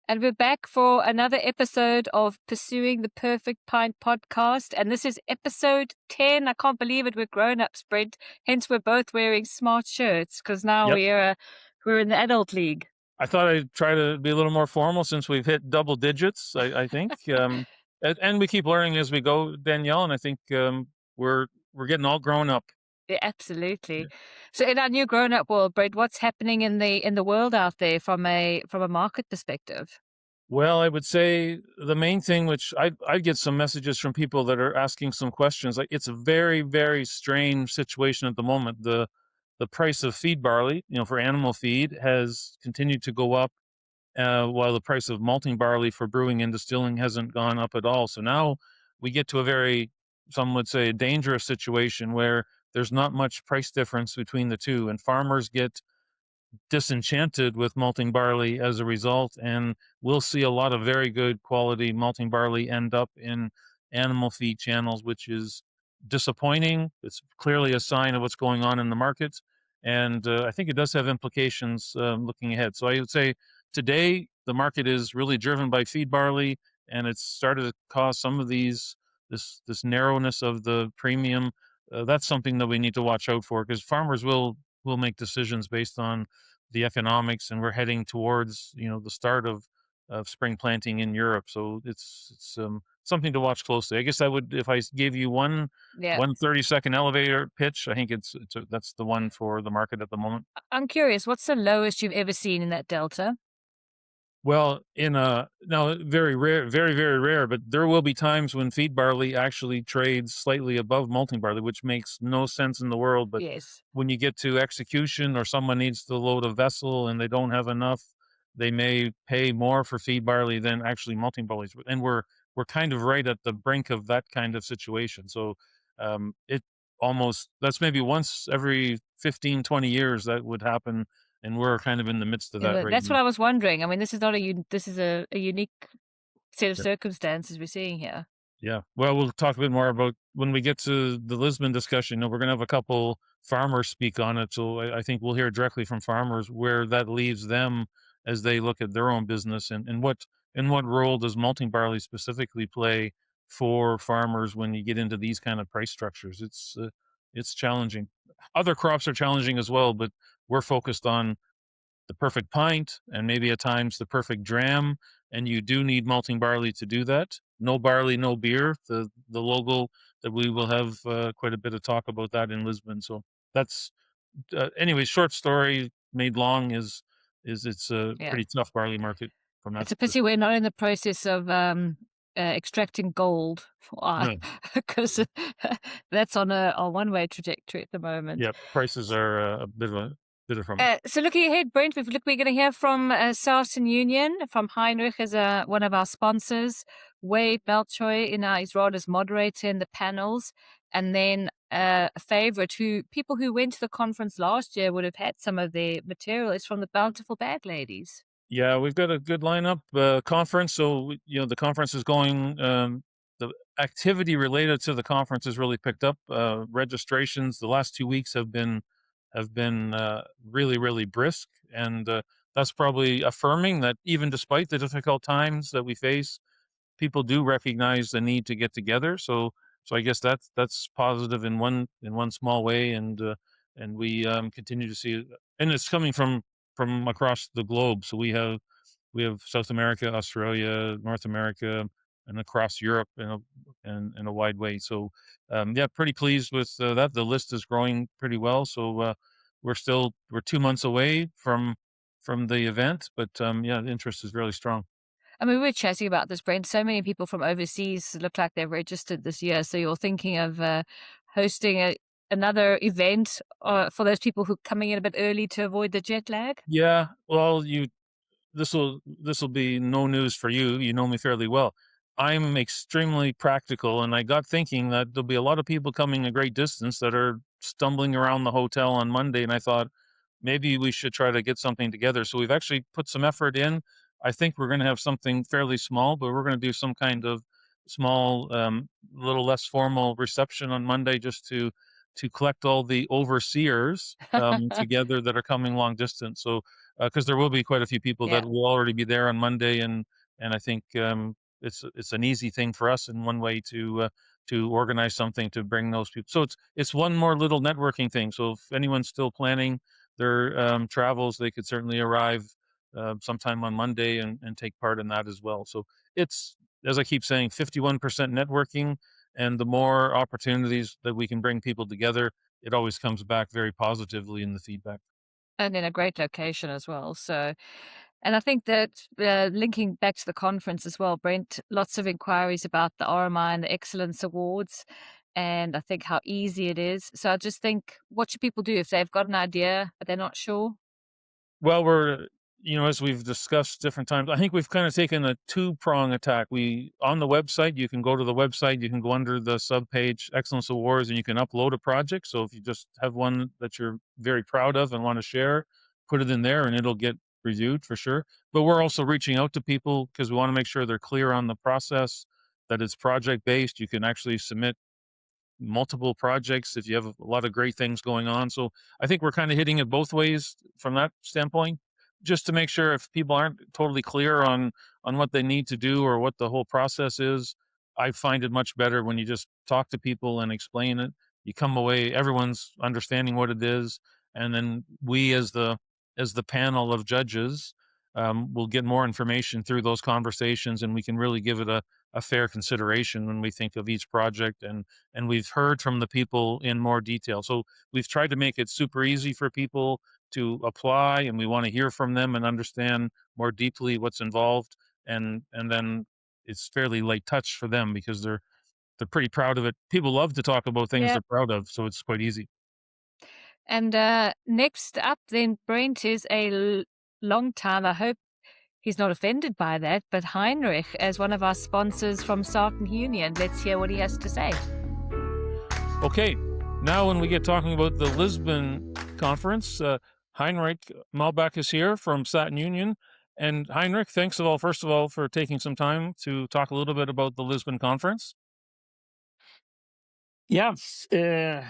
And we're back for another episode of Pursuing the Perfect Pint podcast. And this is episode 10. I can't believe it. We're grown-ups, Brent. Hence, we're both wearing smart shirts because now Yep. we're in the adult league. I thought I'd try to be a little more formal since we've hit double digits, I think. And we keep learning as we go, Danielle, and I think we're getting all grown up. Yeah, absolutely. So in our new grown-up world, Brent, what's happening in the world out there from a market perspective? Well, I would say the main thing, which I get some messages from people that are asking some questions. Like, it's a very, very strange situation at the moment. The price of feed barley, for animal feed, has continued to go up, while the price of malting barley for brewing and distilling hasn't gone up at all. So now we get to a very, some would say, dangerous situation where there's not much price difference between the two, and farmers get disenchanted with malting barley as a result, and we'll see a lot of very good quality malting barley end up in animal feed channels, which is disappointing. It's clearly a sign of what's going on in the market, and I think it does have implications looking ahead. So I would say today the market is really driven by feed barley, and it's started to cause some of this narrowness of the premium. That's something that we need to watch out for, because farmers will make decisions based on the economics, and we're heading towards the start of spring planting in Europe. So it's something to watch closely. I guess I would, if I gave you one Yeah. 30-second elevator pitch, I think that's the one for the market at the moment. I'm curious, what's the lowest you've ever seen in that delta? Well, now, very rare, very, very rare, but there will be times when feed barley actually trades slightly above malting barley, which makes no sense in the world. But Yes. when you get to execution, or someone needs to load a vessel and they don't have enough, they may pay more for feed barley than actually malting barley. And we're kind of right at the brink of that kind of situation. So it almost, that's maybe once every 15, 20 years that would happen, and we're kind of in the midst of Yeah, that but right that's now. what I was wondering. I mean, this is not this is a unique set of Yeah. circumstances we're seeing here. Yeah. Well, we'll talk a bit more about when we get to the Lisbon discussion. We're going to have a couple farmers speak on it. So I think we'll hear directly from farmers where that leaves them as they look at their own business, and what role does malting barley specifically play for farmers when you get into these kind of price structures. It's challenging. Other crops are challenging as well, but we're focused on the perfect pint and maybe at times the perfect dram, and you do need malting barley to do that. No barley, no beer. The logo that we will have quite a bit of talk about that in Lisbon. So that's anyway. Short story made long is it's a Yeah. pretty tough barley market from that It's a pity we're not in the process of extracting gold no. because that's on a one-way trajectory at the moment. Yeah, prices are a bit of from. So looking ahead, Brent, we're going to hear from Southern Union, from Heinrich as one of our sponsors, Wade Malchow in his role as moderator in the panels, and then a favorite people who went to the conference last year would have had some of their material is from the Bountiful Bag ladies. Yeah, we've got a good lineup conference. So the conference is going. The activity related to the conference has really picked up. Registrations the last 2 weeks have been really, really brisk, and that's probably affirming that even despite the difficult times that we face, people do recognize the need to get together. So I guess that's positive in one small way, and we continue to see, and it's coming from across the globe. So we have South America, Australia, North America, and across Europe in a wide way. So yeah, pretty pleased with that. The list is growing pretty well. So we're 2 months away from the event, but yeah, the interest is really strong. I mean, we were chatting about this, Brent. So many people from overseas look like they've registered this year. So you're thinking of hosting another event for those people who are coming in a bit early to avoid the jet lag? Yeah, well, this will be no news for you. You know me fairly well. I'm extremely practical, and I got thinking that there'll be a lot of people coming a great distance that are stumbling around the hotel on Monday, and I thought maybe we should try to get something together. So we've actually put some effort in. I think we're going to have something fairly small, but we're going to do some kind of small, little less formal reception on Monday, just to to collect all the overseers together that are coming long distance. So because there will be quite a few people Yeah. that will already be there on Monday, and I think it's an easy thing for us in one way to organize something to bring those people. So it's one more little networking thing. So if anyone's still planning their travels, they could certainly arrive sometime on Monday and take part in that as well. So it's, as I keep saying, 51% networking, and the more opportunities that we can bring people together, it always comes back very positively in the feedback. And in a great location as well. So, and I think that linking back to the conference as well, Brent, lots of inquiries about the RMI and the Excellence Awards, and I think how easy it is. So I just think, what should people do if they've got an idea but they're not sure? Well, as we've discussed different times, I think we've kind of taken a two-prong attack. On the website, you can go to the website, you can go under the subpage Excellence Awards, and you can upload a project. So if you just have one that you're very proud of and want to share, put it in there and it'll get reviewed for sure. But we're also reaching out to people because we want to make sure they're clear on the process, that it's project-based. You can actually submit multiple projects if you have a lot of great things going on. So I think we're kind of hitting it both ways from that standpoint, just to make sure if people aren't totally clear on what they need to do or what the whole process is. I find it much better when you just talk to people and explain it. You come away, everyone's understanding what it is, and then we as the panel of judges will get more information through those conversations, and we can really give it a fair consideration when we think of each project, and we've heard from the people in more detail. So we've tried to make it super easy for people to apply, and we want to hear from them and understand more deeply what's involved, and then it's fairly light touch for them because they're pretty proud of it. People love to talk about things Yeah. they're proud of, so it's quite easy. And next up, then, Brent is long time. I hope he's not offended by that, but Heinrich, as one of our sponsors from Southern Union, let's hear what he has to say. Okay, now when we get talking about the Lisbon conference, Heinrich Malbach is here from Satin Union. And Heinrich, thanks first of all, for taking some time to talk a little bit about the Lisbon conference. Yeah,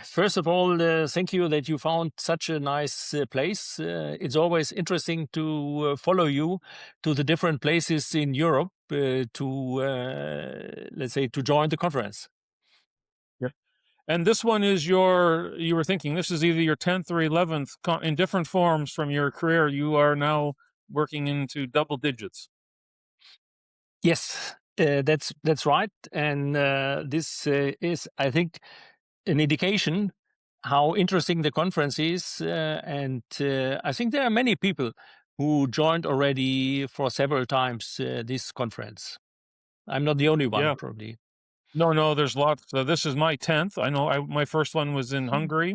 first of all, thank you that you found such a nice place. It's always interesting to follow you to the different places in Europe let's say, to join the conference. Yep. And this one is you were thinking this is either your 10th or 11th in different forms from your career. You are now working into double digits. Yes, that's right. And this is, I think, an indication how interesting the conference is. And I think there are many people who joined already for several times this conference. I'm not the only one, Yeah. probably. No, there's lots. This is my 10th. I know my first one was in Hungary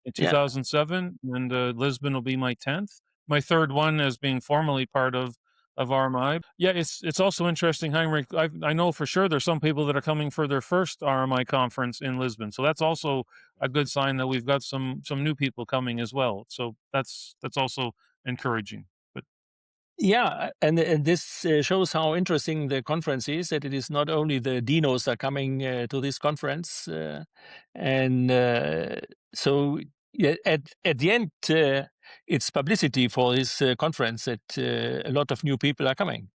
in Yeah. 2007, and Lisbon will be my 10th. My third one as being formally part of RMI. Yeah, it's also interesting, Heinrich. I know for sure there's some people that are coming for their first RMI conference in Lisbon, so that's also a good sign that we've got some new people coming as well. So that's also encouraging. But Yeah, and this shows how interesting the conference is. That it is not only the dinos are coming to this conference, and so yeah, at the end, it's publicity for this conference that a lot of new people are coming.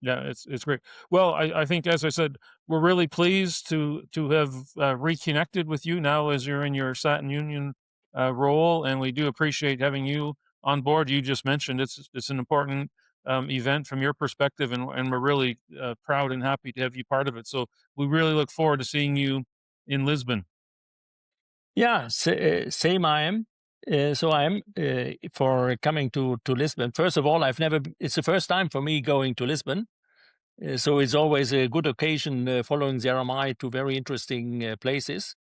yeah, it's great. Well, I think, as I said, we're really pleased to have reconnected with you now as you're in your Satin Union role, and we do appreciate having you on board. You just mentioned it's an important event from your perspective, and we're really proud and happy to have you part of it. So we really look forward to seeing you in Lisbon. Yeah, same I am. So I am for coming to Lisbon. First of all, it's the first time for me going to Lisbon. So it's always a good occasion following the RMI to very interesting places.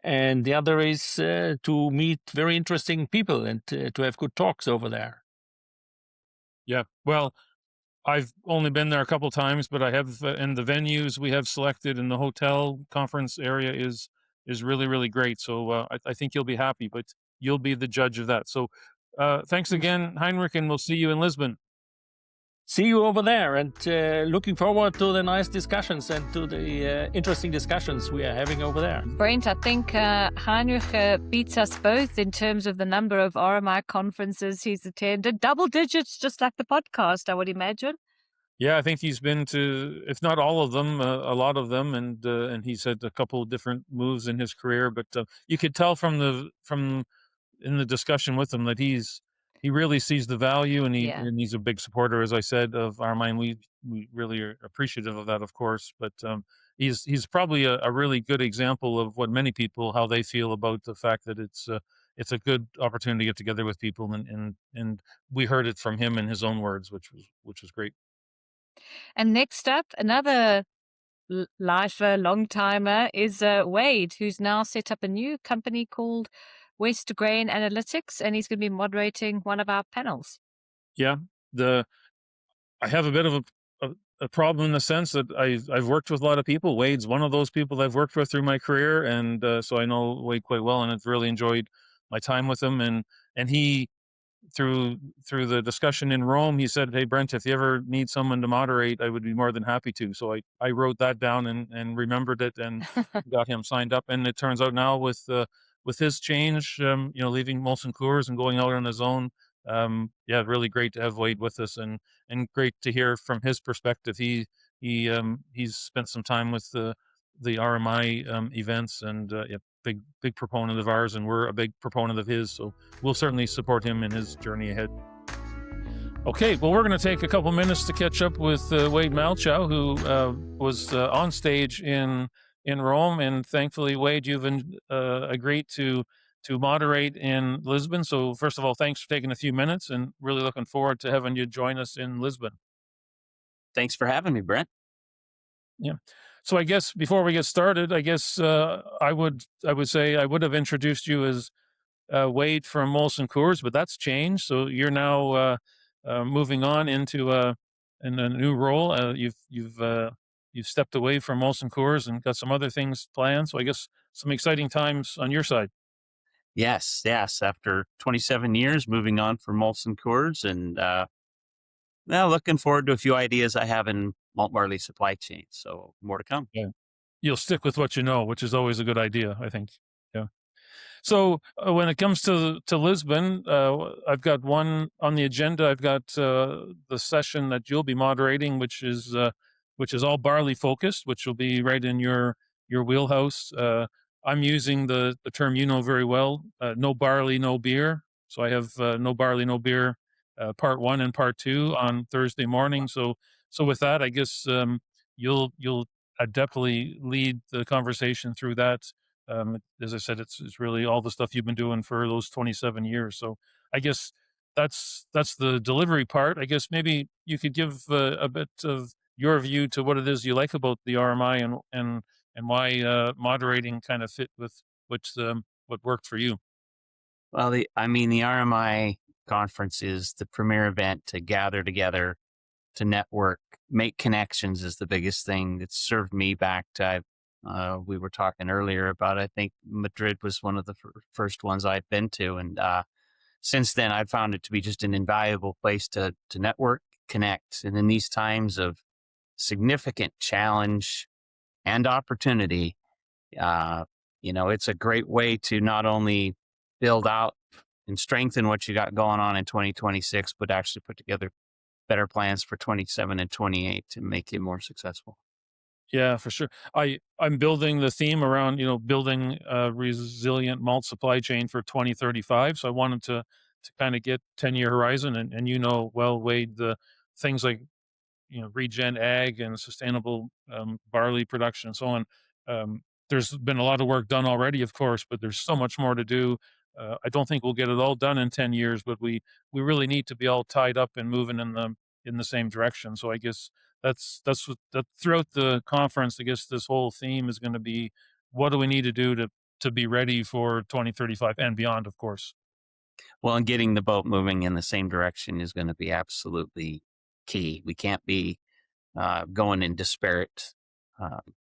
And the other is to meet very interesting people and to have good talks over there. Yeah, well, I've only been there a couple times, but I have and the venues we have selected in the hotel conference area is really really great. So I think you'll be happy, but you'll be the judge of that. So thanks again, Heinrich, and we'll see you in Lisbon. see you over there, and looking forward to the nice discussions and to the interesting discussions we are having over there. Brent, I think Heinrich beats us both in terms of the number of RMI conferences he's attended. Double digits, just like the podcast, I would imagine. Yeah, I think he's been to, if not all of them, a lot of them, and he's had a couple of different moves in his career. But you could tell from in the discussion with him that he really sees the value, and he's a big supporter, as I said, of RMI, and we really are appreciative of that, of course. But he's probably a really good example of what many people, how they feel about the fact that it's a good opportunity to get together with people, and we heard it from him in his own words, which was great. And next up, another lifer, long timer is Wade, who's now set up a new company called West Grain Analytics, and he's going to be moderating one of our panels. Yeah, I have a bit of a problem in the sense that I've worked with a lot of people. Wade's one of those people I've worked with through my career, and so I know Wade quite well, and I've really enjoyed my time with him. And he, through the discussion in Rome, he said, "Hey Brent, if you ever need someone to moderate, I would be more than happy to." So I wrote that down and remembered it and got him signed up. And it turns out now with his change, leaving Molson Coors and going out on his own, yeah, really great to have Wade with us, and great to hear from his perspective. He's spent some time with the RMI events, and yeah, big proponent of ours, and we're a big proponent of his. So we'll certainly support him in his journey ahead. Okay, well, we're going to take a couple minutes to catch up with Wade Malchow, who was on stage in Rome, and thankfully, Wade, you've agreed to moderate in Lisbon. So first of all, thanks for taking a few minutes, and really looking forward to having you join us in Lisbon. Thanks for having me, Brent. Yeah. So I guess before we get started, I guess I would say I would have introduced you as Wade from Molson Coors, but that's changed. So you're now moving on into in a new role. You've stepped away from Molson Coors and got some other things planned. So I guess some exciting times on your side. Yes. After 27 years, moving on from Molson Coors, and now looking forward to a few ideas I have in malt barley supply chain. So more to come. Yeah, you'll stick with what you know, which is always a good idea, I think. Yeah. So when it comes to Lisbon, I've got one on the agenda. I've got the session that you'll be moderating, which is all barley focused, which will be right in your wheelhouse. I'm using the term you know very well, no barley, no beer. So I have no barley, no beer, part 1 and part 2 on Thursday morning. So with that, I guess you'll adeptly lead the conversation through that. As I said, it's really all the stuff you've been doing for those 27 years. So I guess that's the delivery part. I guess maybe you could give a bit of your view to what it is you like about the RMI, and why moderating kind of fit with what worked for you. Well, the RMI conference is the premier event to gather together, to network, make connections is the biggest thing that's served me back to, we were talking earlier about, I think Madrid was one of the first ones I'd been to. And since then, I've found it to be just an invaluable place to network, connect. And in these times of significant challenge and opportunity, it's a great way to not only build out and strengthen what you got going on in 2026, but actually put together better plans for 27 and 28 to make it more successful. Yeah, for sure. I'm building the theme around, building a resilient malt supply chain for 2035. So I wanted to kind of get 10-year horizon, and well, Wade, the things like regen ag and sustainable barley production and so on. There's been a lot of work done already, of course, but there's so much more to do. I don't think we'll get it all done in 10 years, but we really need to be all tied up and moving in the same direction. So I guess that's that throughout the conference, I guess this whole theme is going to be, what do we need to do to be ready for 2035 and beyond, of course. Well, and getting the boat moving in the same direction is going to be absolutely key. We can't be going in disparate,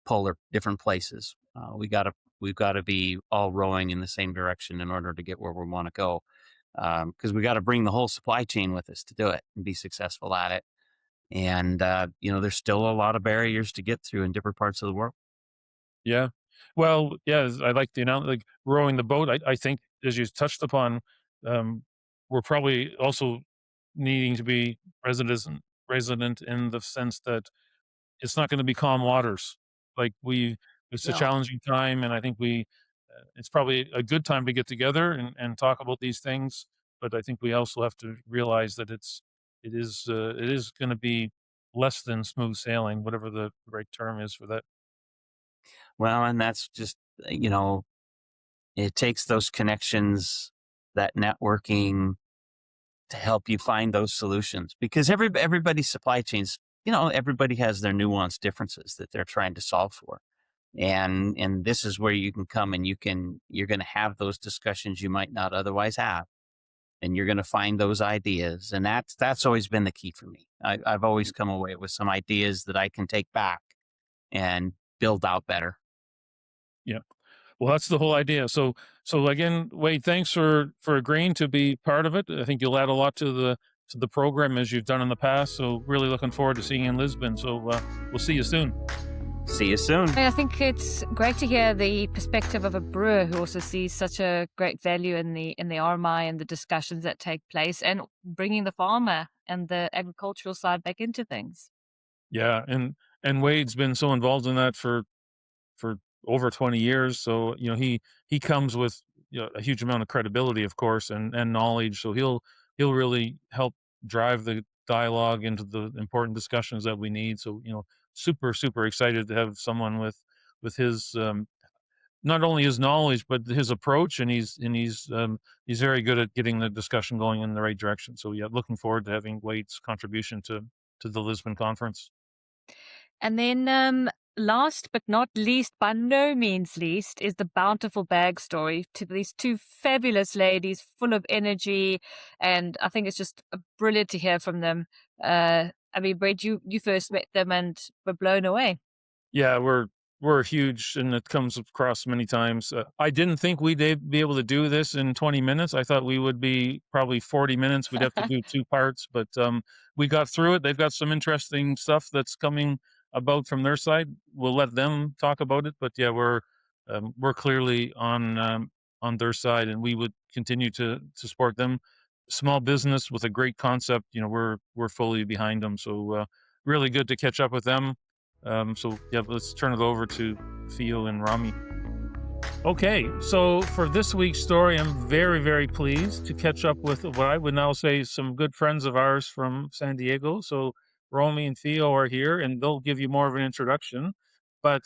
polar different places. We've got to be all rowing in the same direction in order to get where we want to go. Because we got to bring the whole supply chain with us to do it and be successful at it. And, there's still a lot of barriers to get through in different parts of the world. Yeah. Well, yeah, I like the analogy, like rowing the boat. I think, as you touched upon, um, we're probably also needing to be resident in the sense that it's not going to be calm waters. Like it's a No. challenging time, and I think it's probably a good time to get together and talk about these things. But I think we also have to realize that it is going to be less than smooth sailing, whatever the right term is for that. Well, and that's just, it takes those connections, that networking to help you find those solutions, because everybody's supply chains, everybody has their nuanced differences that they're trying to solve for. And this is where you can come and you're going to have those discussions you might not otherwise have. And you're going to find those ideas. And that's always been the key for me. I've always come away with some ideas that I can take back and build out better. Yeah. Well, that's the whole idea. So again, Wade, thanks for agreeing to be part of it. I think you'll add a lot to the program as you've done in the past. So really looking forward to seeing you in Lisbon. So we'll see you soon. See you soon. I think it's great to hear the perspective of a brewer who also sees such a great value in the RMI and the discussions that take place, and bringing the farmer and the agricultural side back into things. Yeah, and Wade's been so involved in that for over 20 years. So he comes with a huge amount of credibility, of course, and knowledge. So he'll really help drive the dialogue into the important discussions that we need. So super excited to have someone with his not only his knowledge but his approach, and he's very good at getting the discussion going in the right direction. So yeah, looking forward to having Wade's contribution to the Lisbon conference. And then last but not least, by no means least, is the Bountiful Bag story to these two fabulous ladies full of energy. And I think it's just brilliant to hear from them. I mean, Brad, you first met them and were blown away. Yeah, we're huge, and it comes across many times. I didn't think we'd be able to do this in 20 minutes. I thought we would be probably 40 minutes. We'd have to do two parts, but we got through it. They've got some interesting stuff that's coming about from their side. We'll let them talk about it, but yeah, we're clearly on their side, and we would continue to support them. Small business with a great concept. We're fully behind them. So really good to catch up with them. So yeah, let's turn it over to Fio and Romi. Okay, so for this week's story, I'm very pleased to catch up with what I would now say some good friends of ours from San Diego. So Romi and Fio are here, and they'll give you more of an introduction. But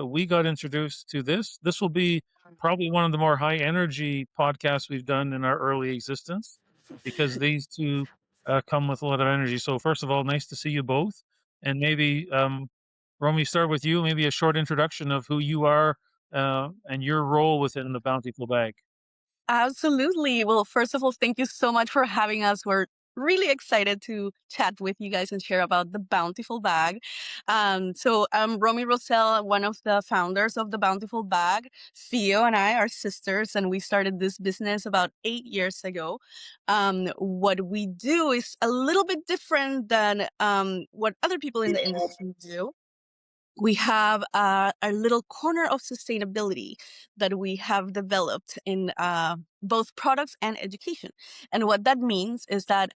we got introduced to this. This will be probably one of the more high energy podcasts we've done in our early existence, because these two come with a lot of energy. So first of all, nice to see you both, and maybe Romi, start with you. Maybe a short introduction of who you are and your role within the Bountiful Bag. Absolutely. Well, first of all, thank you so much for having us. We're really excited to chat with you guys and share about the Bountiful Bag. So I'm Romi Rosell, one of the founders of the Bountiful Bag. Fio and I are sisters, and we started this business about 8 years ago. What we do is a little bit different than what other people in the industry do. We have a little corner of sustainability that we have developed in both products and education. And what that means is that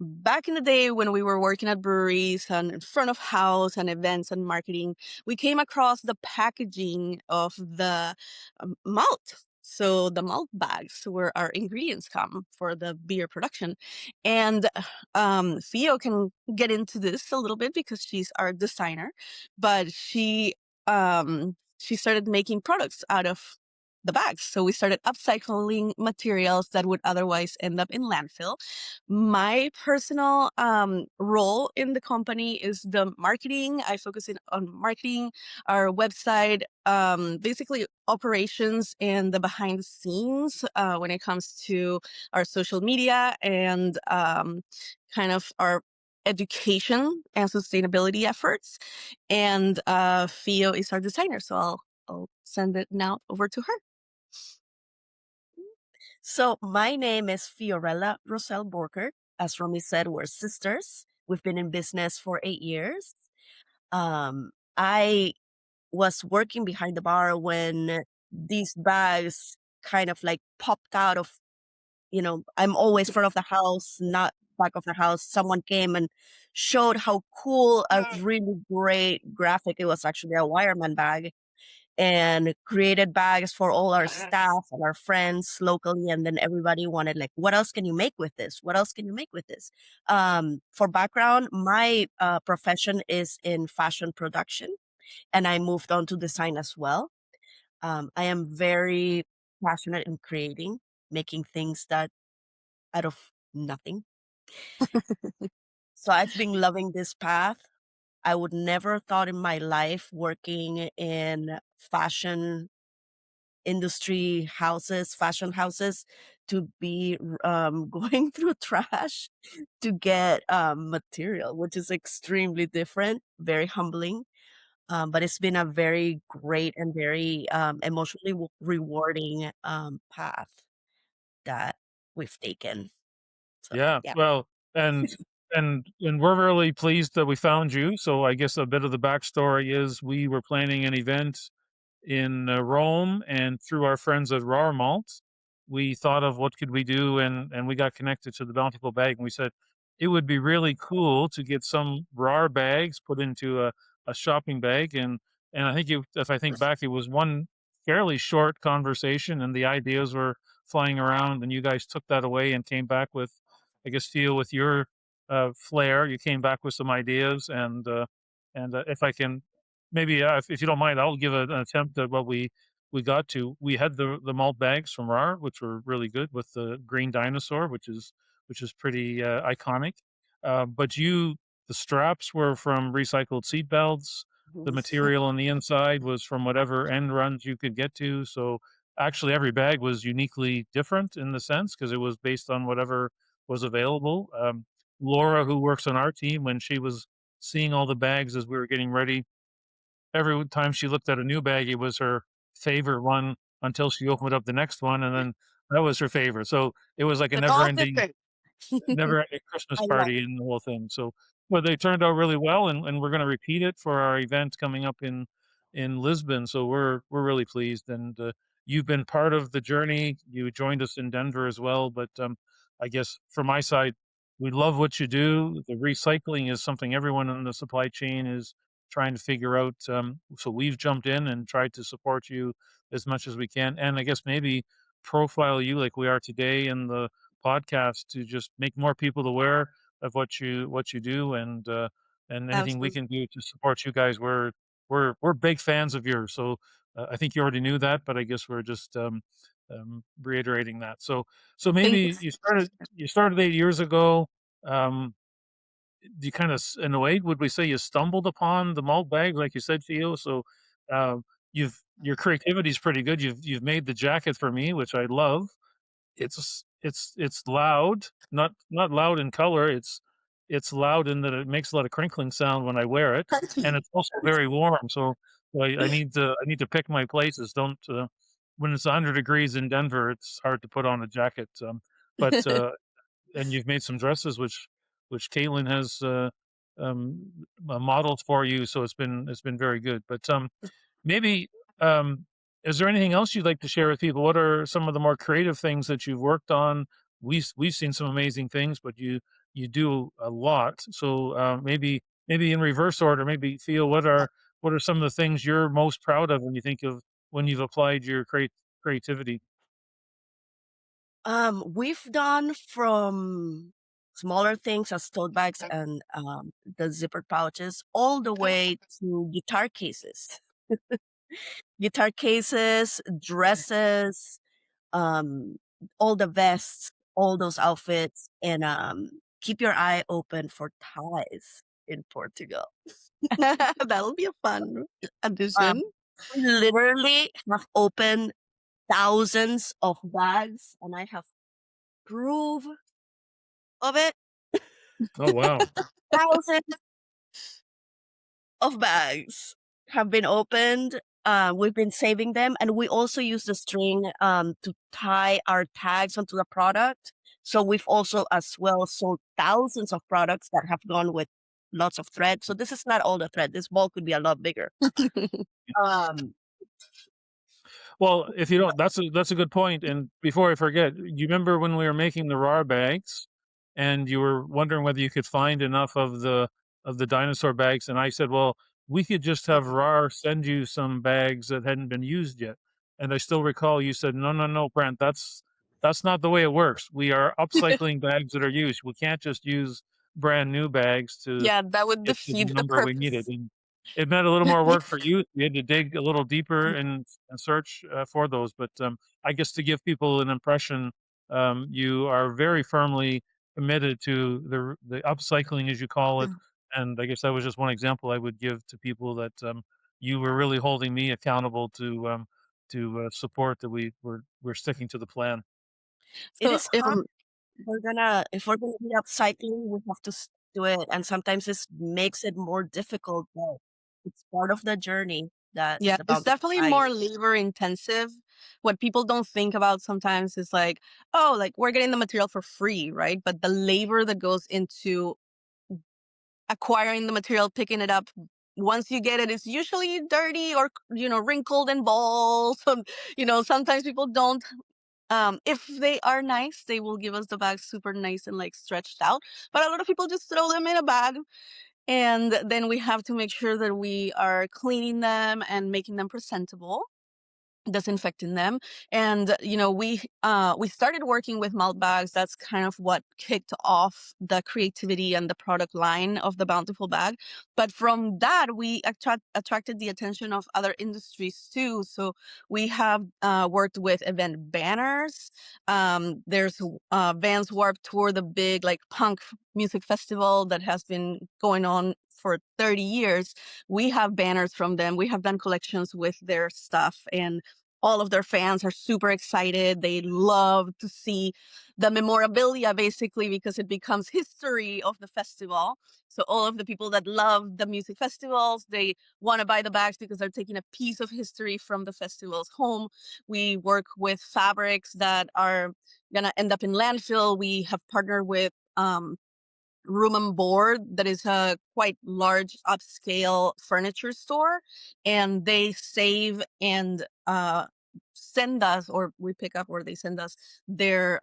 back in the day when we were working at breweries and in front of house and events and marketing, we came across the packaging of the malt. So the malt bags where our ingredients come for the beer production. And Theo can get into this a little bit because she's our designer, but she started making products out of the bags. So we started upcycling materials that would otherwise end up in landfill. My personal role in the company is the marketing. I focus on marketing, our website, basically operations and the behind the scenes when it comes to our social media and kind of our education and sustainability efforts. And Fio is our designer, so I'll send it now over to her. So my name is Fiorella Rosell Borker. As Romy said, we're sisters. We've been in business for 8 years. I was working behind the bar when these bags kind of like popped out of, I'm always front of the house, not back of the house. Someone came and showed how cool a really great graphic. It was actually a Wireman bag, and created bags for all our staff and our friends locally. And then everybody wanted, like, what else can you make with this? What else can you make with this? For background, my profession is in fashion production, and I moved on to design as well. I am very passionate in creating, making things that out of nothing. So I've been loving this path. I would never thought in my life working in fashion industry houses, fashion houses, to be going through trash to get material, which is extremely different, very humbling. But it's been a very great and very emotionally rewarding path that we've taken. So, Yeah, yeah. well, and and we're really pleased that we found you. So I guess a bit of the backstory is we were planning an event in Rome, and through our friends at Raw Malt, we thought of what could we do, and we got connected to the Bountiful Bag, and we said it would be really cool to get some raw bags put into a shopping bag, and I think if I think back, it was one fairly short conversation, and the ideas were flying around, and you guys took that away and came back with, I guess, Fio, with your flair, you came back with some ideas, and if I can maybe if you don't mind, I'll give an attempt at what we got to. We had the malt bags from RAR, which were really good, with the green dinosaur, which is pretty iconic. But the straps were from recycled seat belts. The material on the inside was from whatever end runs you could get to. So actually, every bag was uniquely different in the sense because it was based on whatever was available. Laura, who works on our team, when she was seeing all the bags as we were getting ready, every time she looked at a new bag, it was her favorite one until she opened up the next one, and then that was her favorite. So it was like a It's all never-ending different. never-ending Christmas I love party in the whole thing. So, well, they turned out really well, and we're going to repeat it for our event coming up in Lisbon. So we're really pleased, and you've been part of the journey. You joined us in Denver as well, but I guess from my side, we love what you do. The recycling is something everyone in the supply chain is trying to figure out. So we've jumped in and tried to support you as much as we can, and I guess maybe profile you like we are today in the podcast to just make more people aware of what you do, and anything we Absolutely. can do to support you guys. We're big fans of yours. So I think you already knew that, but I guess we're just reiterating that. So Thank maybe you started 8 years ago. Um, you kind of, in a way, would we say you stumbled upon the malt bag, like you said, Theo? So your creativity is pretty good. You've made the jacket for me, which I love. It's loud, not loud in color. It's loud in that it makes a lot of crinkling sound when I wear it, and it's also very warm. So I need to pick my places. Don't When it's 100 degrees in Denver, it's hard to put on a jacket. But and you've made some dresses which Caitlin has um, modeled for you, so it's been very good. But maybe is there anything else you'd like to share with people? What are some of the more creative things that you've worked on? We've seen some amazing things, but you do a lot. So maybe in reverse order, maybe Theo, what are some of the things you're most proud of when you think of when you've applied your creativity? We've done from smaller things as tote bags and the zippered pouches all the way to guitar cases, dresses, um, all the vests, all those outfits, and keep your eye open for ties in Portugal. That'll be a fun addition. We literally have opened thousands of bags, and I have proof of it. Oh wow! Thousands of bags have been opened. We've been saving them, and we also use the string to tie our tags onto the product. So we've also as well sold thousands of products that have gone with lots of thread. So this is not all the thread. This ball could be a lot bigger. Um, Well, if you don't, that's a good point. And before I forget, you remember when we were making the raw bags, and you were wondering whether you could find enough of the dinosaur bags, and I said, well, we could just have RAR send you some bags that hadn't been used yet. And I still recall you said, no, no, no, Brent, that's not the way it works. We are upcycling bags that are used. We can't just use brand new bags to Yeah, that would get to the defeat the number we needed. purpose. And it meant a little more work for you. We had to dig a little deeper and search for those. But I guess to give people an impression, you are very firmly committed to the upcycling, as you call it. And I guess that was just one example I would give to people that you were really holding me accountable to support that we're sticking to the plan. it So, is hard. If we're gonna be upcycling, we have to do it, and sometimes this makes it more difficult. But it's part of the journey that yeah, the it's Bountiful definitely Bag. more labor intensive. What people don't think about sometimes is like, oh, like we're getting the material for free, right? But the labor that goes into acquiring the material, picking it up, once you get it, it's usually dirty or, wrinkled and bald. So, sometimes people don't. If they are nice, they will give us the bags super nice and like stretched out. But a lot of people just throw them in a bag, and then we have to make sure that we are cleaning them and making them presentable, disinfecting them. And we started working with malt bags. That's kind of what kicked off the creativity and the product line of the Bountiful Bag. But from that, we attracted the attention of other industries too. So we have worked with event banners. There's Vans Warp Tour, the big like punk music festival that has been going on for 30 years. We have banners from them. We have done collections with their stuff, and all of their fans are super excited. They love to see the memorabilia basically because it becomes history of the festival. So all of the people that love the music festivals, they want to buy the bags because they're taking a piece of history from the festivals home. We work with fabrics that are going to end up in landfill. We have partnered with Room and Board, that is a quite large upscale furniture store, and they save and send us, or we pick up, or they send us their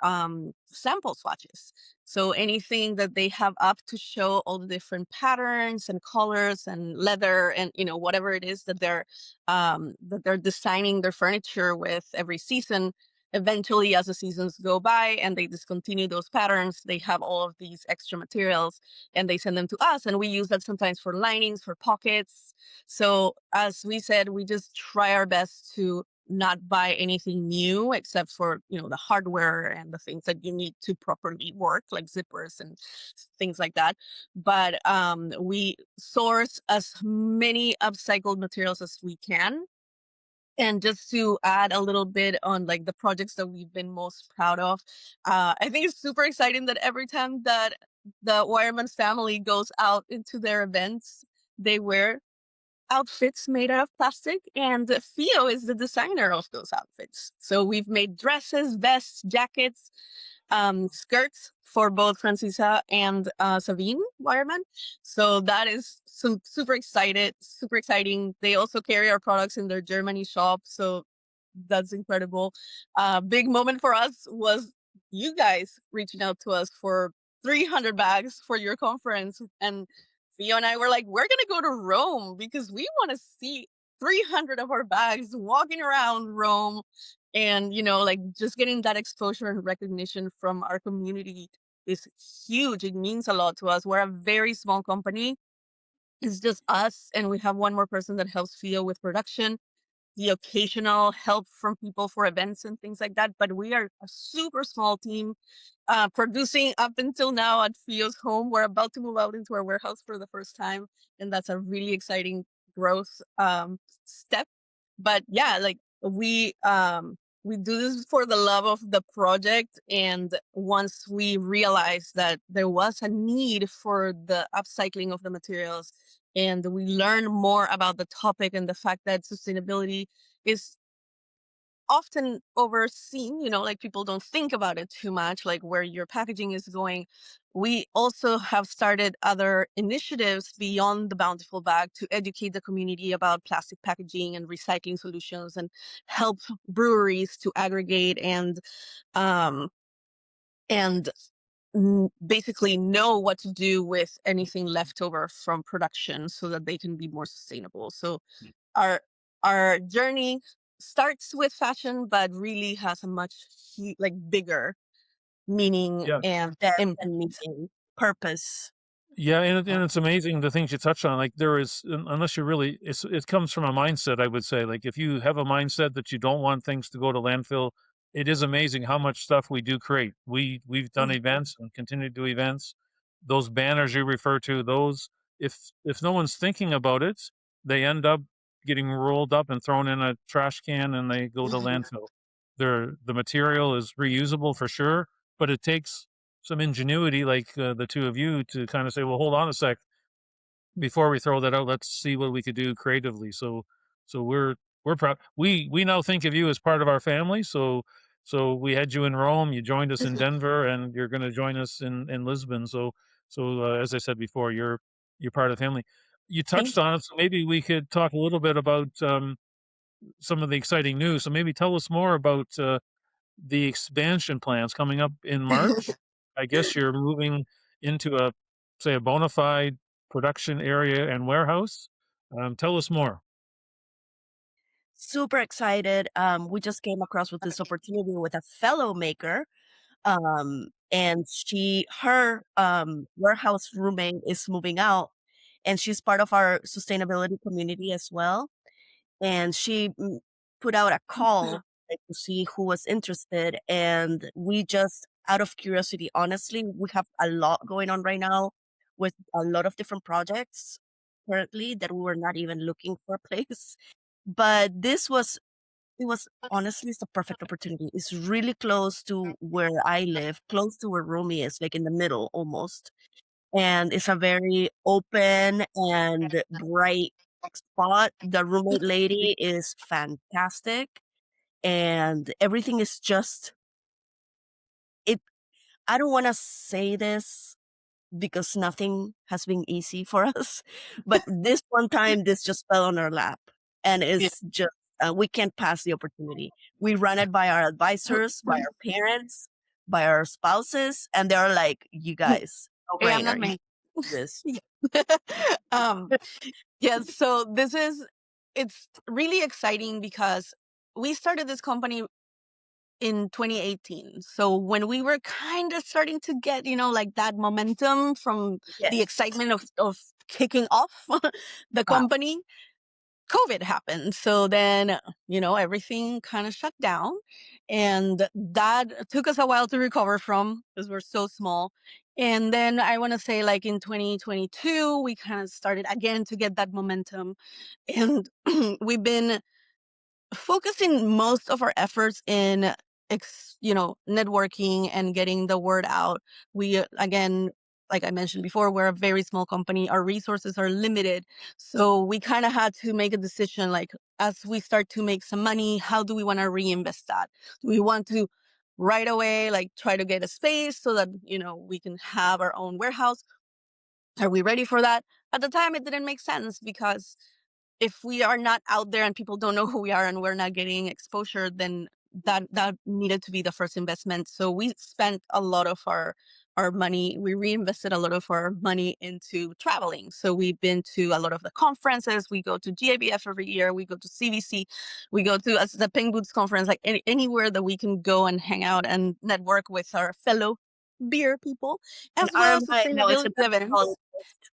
sample swatches. So anything that they have up to show all the different patterns and colors and leather and whatever it is that they're designing their furniture with every season. Eventually, as the seasons go by and they discontinue those patterns, they have all of these extra materials and they send them to us. And we use that sometimes for linings, for pockets. So as we said, we just try our best to not buy anything new except for, the hardware and the things that you need to properly work, like zippers and things like that. But we source as many upcycled materials as we can. And just to add a little bit on like the projects that we've been most proud of, I think it's super exciting that every time that the Wireman's family goes out into their events, they wear outfits made out of plastic, and Fio is the designer of those outfits. So we've made dresses, vests, jackets, skirts for both Francisa and Savine Wireman. So that is super exciting. They also carry our products in their Germany shop. So that's incredible. Big moment for us was you guys reaching out to us for 300 bags for your conference. And Fio and I were like, we're going to go to Rome because we want to see 300 of our bags walking around Rome. And, like just getting that exposure and recognition from our community is huge. It means a lot to us. We're a very small company. It's just us. And we have one more person that helps Fio with production, the occasional help from people for events and things like that. But we are a super small team producing up until now at Fio's home. We're about to move out into our warehouse for the first time. And that's a really exciting growth step. But yeah, like we do this for the love of the project. And once we realized that there was a need for the upcycling of the materials, and we learn more about the topic and the fact that sustainability is often overseen, like people don't think about it too much, like where your packaging is going. We also have started other initiatives beyond the Bountiful Bag to educate the community about plastic packaging and recycling solutions, and help breweries to aggregate um, and basically know what to do with anything left over from production so that they can be more sustainable. So our our journey starts with fashion, but really has a much bigger meaning Yeah. and Depth and impact. meaning, purpose. Yeah, and it's amazing the things you touch on. Like there is, unless you really, it comes from a mindset. I would say, like if you have a mindset that you don't want things to go to landfill, it is amazing how much stuff we do create. We've done events and continue to do events. Those banners you refer to, those if no one's thinking about it, they end up getting rolled up and thrown in a trash can, and they go to landfill. The material is reusable for sure, but it takes some ingenuity, like the two of you, to kind of say, well, hold on a sec, before we throw that out, let's see what we could do creatively. So we're proud. We now think of you as part of our family. So we had you in Rome, you joined us in Denver, and you're going to join us in Lisbon. So as I said before, you're part of the family. You touched on it, so maybe we could talk a little bit about some of the exciting news. So maybe tell us more about the expansion plans coming up in March. I guess you're moving into a bona fide production area and warehouse. Tell us more. Super excited. We just came across with this opportunity with a fellow maker. And her warehouse roommate is moving out, and she's part of our sustainability community as well. And she put out a call to see who was interested. And we just, out of curiosity, honestly, we have a lot going on right now with a lot of different projects currently that we were not even looking for a place. But it was honestly the perfect opportunity. It's really close to where I live, close to where Romi is, like in the middle almost. And it's a very open and bright spot. The roommate lady is fantastic, and everything is just it. I don't want to say this because nothing has been easy for us, but this one time, this just fell on our lap, and it's just we can't pass the opportunity. We run it by our advisors, by our parents, by our spouses, and they're like, "You guys, no Yeah, I'm not brainer, me. this." um, so it's really exciting because we started this company in 2018. So when we were kind of starting to get, like that momentum from the Yes. excitement of kicking off the Wow. company, COVID happened. So then, everything kind of shut down. And that took us a while to recover from because we're so small. And then I want to say, like in 2022, we kind of started again to get that momentum. And we've been focusing most of our efforts in networking and getting the word out. We again, like I mentioned before, we're a very small company. Our resources are limited. So we kind of had to make a decision, like as we start to make some money, how do we want to reinvest that? Do we want to right away like try to get a space so that we can have our own warehouse? Are we ready for that? At the time it didn't make sense because if we are not out there and people don't know who we are and we're not getting exposure, then that needed to be the first investment. So we spent a lot of our money. We reinvested a lot of our money into traveling. So we've been to a lot of the conferences. We go to GABF every year. We go to CVC. We go to the Pink Boots conference, like anywhere that we can go and hang out and network with our fellow beer people, And as well as RMI, no, it's sustainability a events.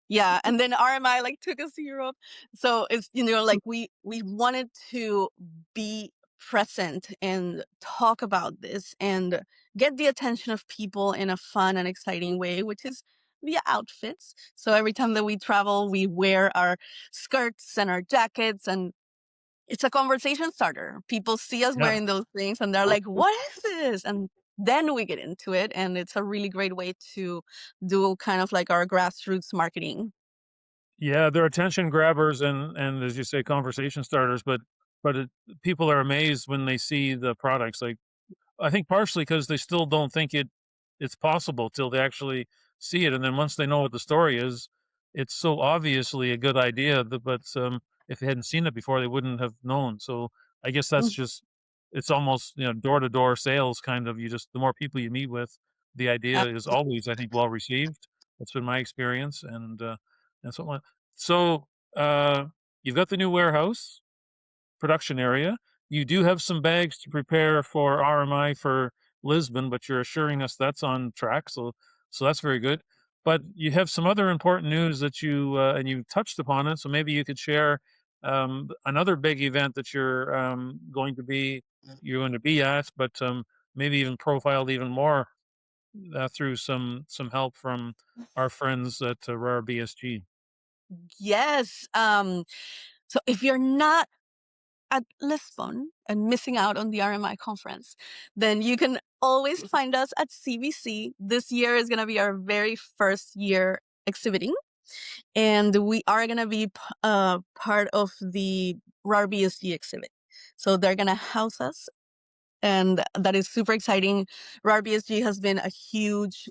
Yeah, and then RMI like took us to Europe. So it's like we wanted to be present and talk about this and get the attention of people in a fun and exciting way, which is via outfits. So every time that we travel, we wear our skirts and our jackets, and it's a conversation starter. People see us Yeah. wearing those things and they're like, "What is this?" And then we get into it, and it's a really great way to do kind of like our grassroots marketing. Yeah, they're attention grabbers and as you say, conversation starters. But but people are amazed when they see the products. Like, I think partially because they still don't think it's possible till they actually see it, and then once they know what the story is, it's so obviously a good idea. But if they hadn't seen it before, they wouldn't have known. So I guess that's just, it's almost, door to door sales kind of. You just, the more people you meet with, the idea is always, I think, well received. That's been my experience, and so on. So you've got the new warehouse production area. You do have some bags to prepare for RMI for Lisbon, but you're assuring us that's on track. So that's very good. But you have some other important news that you and you touched upon it. So maybe you could share another big event that you're going to be at, but maybe even profiled even more through some help from our friends at Rare BSG. Yes. So if you're not at Lisbon and missing out on the RMI conference, then you can always find us at CBC. This year is going to be our very first year exhibiting, and we are going to be part of the RAR BSG exhibit. So they're going to house us, and that is super exciting. RAR BSG has been a huge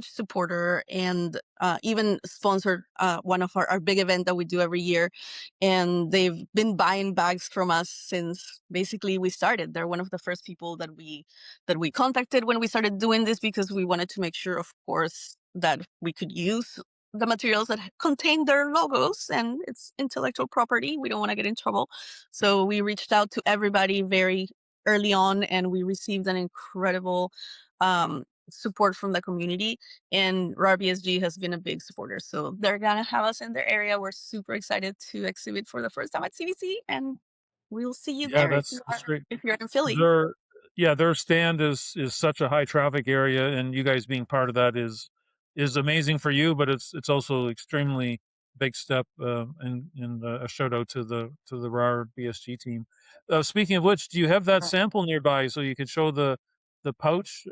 supporter and even sponsored one of our big event that we do every year, and they've been buying bags from us since basically we started. They're one of the first people that we contacted when we started doing this, because we wanted to make sure, of course, that we could use the materials that contain their logos, and it's intellectual property. We don't want to get in trouble, so we reached out to everybody very early on, and we received an incredible support from the community, and RARBSG has been a big supporter. So they're gonna have us in their area. We're super excited to exhibit for the first time at CBC, and we'll see you Yeah, there that's great. if you're in Philly. Their stand is such a high traffic area, and you guys being part of that is amazing for you, but it's also extremely big step, and a shout out to the RAR BSG team. Speaking of which, do you have that sample nearby so you could show the pouch?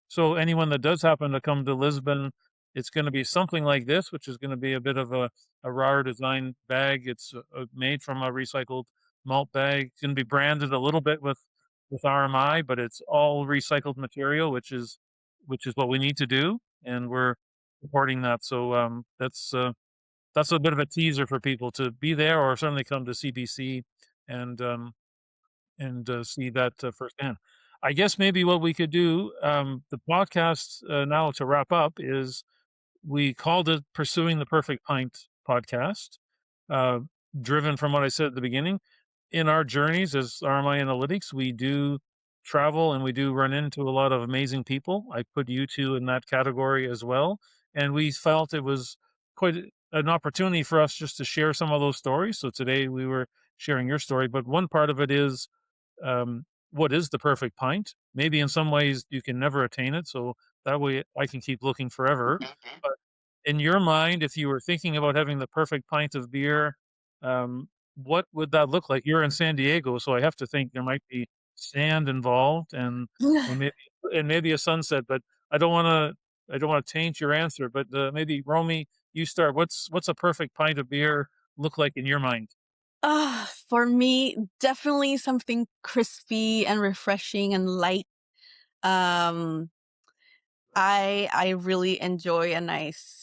So anyone that does happen to come to Lisbon, it's going to be something like this, which is going to be a bit of a RAR design bag. It's made from a recycled malt bag. It's going to be branded a little bit with RMI, but it's all recycled material, which is what we need to do, and we're supporting that. So that's a bit of a teaser for people to be there, or certainly come to CBC and see that firsthand. I guess maybe what we could do, the podcast now to wrap up, is we called it Pursuing the Perfect Pint podcast, driven from what I said at the beginning. In our journeys as RMI Analytics, we do travel and we do run into a lot of amazing people. I put you two in that category as well. And we felt it was quite an opportunity for us just to share some of those stories. So today we were sharing your story, but one part of it is what is the perfect pint? Maybe in some ways you can never attain it. So that way I can keep looking forever. But in your mind, if you were thinking about having the perfect pint of beer, what would that look like? You're in San Diego, so I have to think there might be sand involved and maybe a sunset. But I don't want to taint your answer. But maybe Romy, you start. What's a perfect pint of beer look like in your mind? For me, definitely something crispy and refreshing and light. Um, I really enjoy a nice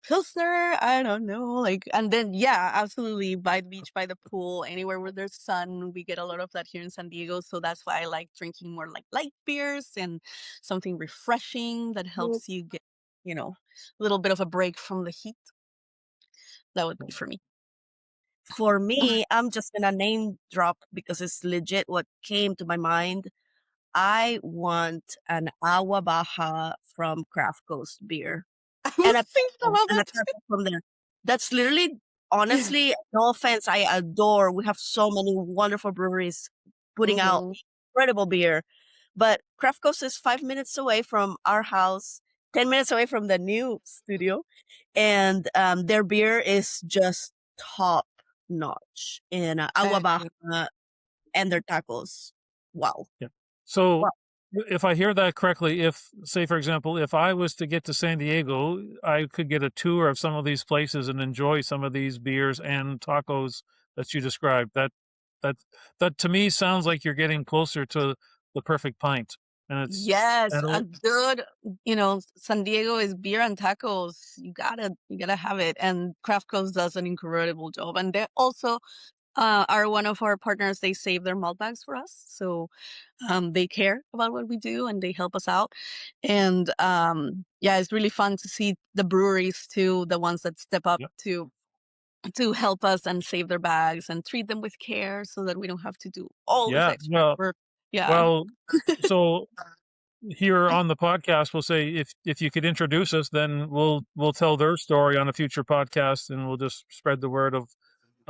Pilsner. I don't know, like, and then yeah, absolutely, by the beach, by the pool, anywhere where there's sun. We get a lot of that here in San Diego, so that's why I like drinking more like light beers and something refreshing that helps you get, a little bit of a break from the heat. That would be for me. For me, I'm just gonna name drop because it's legit what came to my mind. I want an agua baja from Craft Coast Beer. I And was a thinking about and a that. turtle from there. That's literally, honestly, no offense, I adore. We have so many wonderful breweries putting out incredible beer, but Craft Coast is 5 minutes away from our house, 10 minutes away from the new studio, and their beer is just top notch. And agua baja and their tacos. Wow. Yeah. So Wow. if I hear that correctly, if, say, for example, if I was to get to San Diego, I could get a tour of some of these places and enjoy some of these beers and tacos that you described. That to me sounds like you're getting closer to the perfect pint. And it's Yes, and a good, San Diego is beer and tacos. You gotta have it. And Craft Coast does an incredible job. And they also are one of our partners. They save their malt bags for us. So they care about what we do and they help us out. And yeah, it's really fun to see the breweries too, the ones that step up Yep. to help us and save their bags and treat them with care so that we don't have to do all this Yeah. extra work. Yeah. Well, so here on the podcast, we'll say if you could introduce us, then we'll tell their story on a future podcast, and we'll just spread the word of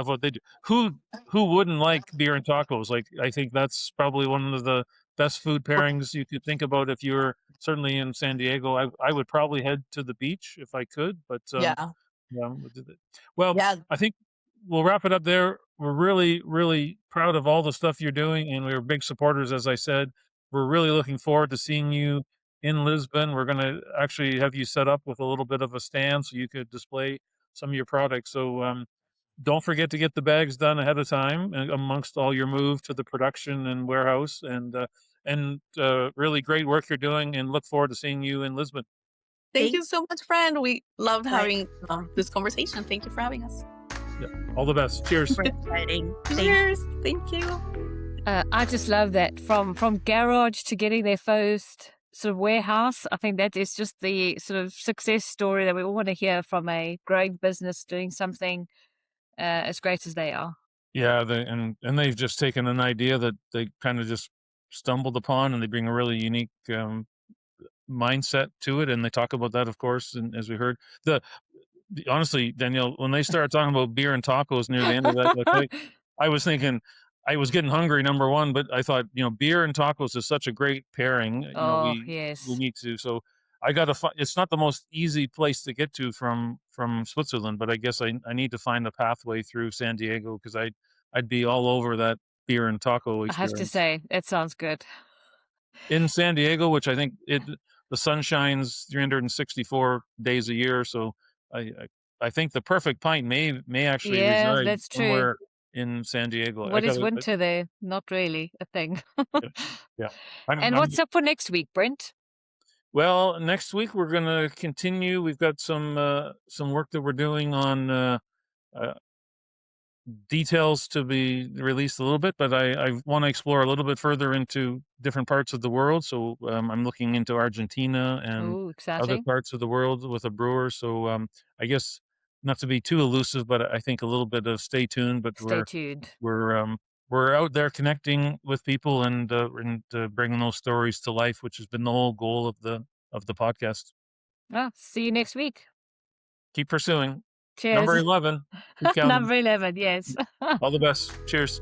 what they do. Who wouldn't like beer and tacos? Like, I think that's probably one of the best food pairings you could think about if you're certainly in San Diego. I would probably head to the beach if I could, but Yeah. yeah, well, Yeah. I think we'll wrap it up there. We're really, really proud of all the stuff you're doing, and we're big supporters, as I said. We're really looking forward to seeing you in Lisbon. We're going to actually have you set up with a little bit of a stand so you could display some of your products. So don't forget to get the bags done ahead of time amongst all your move to the production and warehouse. And really great work you're doing, and look forward to seeing you in Lisbon. Thank you so much, friend. We loved Bye. having this conversation. Thank you for having us. Yeah. All the best. Cheers. Super exciting. Cheers. Thank you. I just love that from garage to getting their first sort of warehouse. I think that is just the sort of success story that we all want to hear from a growing business doing something as great as they are. Yeah, and they've just taken an idea that they kind of just stumbled upon, and they bring a really unique mindset to it. And they talk about that, of course, and as we heard, honestly, Danielle, when they started talking about beer and tacos near the end of that, like, I was thinking, I was getting hungry, number one, but I thought, beer and tacos is such a great pairing. Oh, We yes. need to. So I got to find. It's not the most easy place to get to from Switzerland, but I guess I need to find a pathway through San Diego, because I'd be all over that beer and taco I experience. have to say, it sounds good. In San Diego, which I think the sun shines 364 days a year, so I think the perfect pint may actually Yeah, reside that's true. somewhere in San Diego. What is winter there? Not really a thing. Yeah. And what's up for next week, Brent? Well, next week we're going to continue. We've got some work that we're doing on details to be released a little bit, but I want to explore a little bit further into different parts of the world. So I'm looking into Argentina and Ooh, other exciting. parts of the world with a brewer. So I guess not to be too elusive, but I think a little bit of stay tuned. But Stay tuned. we're out there connecting with people and bringing those stories to life, which has been the whole goal of the podcast. Well, see you next week. Keep pursuing. Cheers. Number 11. Keep counting. Number 11, yes. All the best. Cheers.